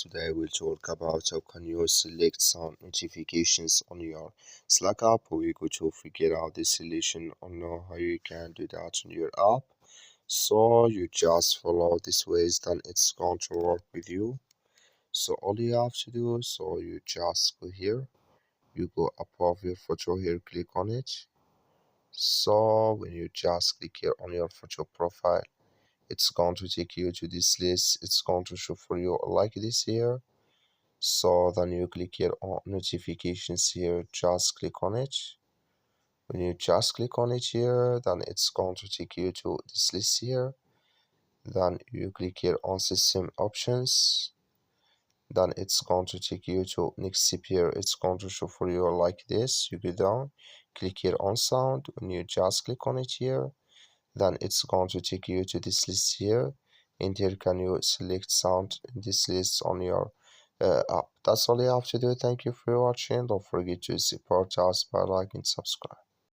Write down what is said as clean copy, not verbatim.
Today we'll talk about how can you select sound notifications on your Slack app. We're going to figure out the solution on how you can do that on your app. So you just follow this ways, then it's going to work with you. So all you have to do, so you just go here, you go above your photo here, click on it. So when you just click here on your photo profile, it's going to take you to this list. It's going to show for you like this here. So then you click here on notifications here, just click on it. When you just click on it here, then it's going to take you to this list here. Then you click here on system options. Then it's going to take you to next step here. It's going to show for you like this. You go down, click here on sound. When you just click on it here, then it's going to take you to this list here, and here can you select sound in this list on your app. That's all you have to do. Thank you for watching. Don't forget to support us by liking and subscribe.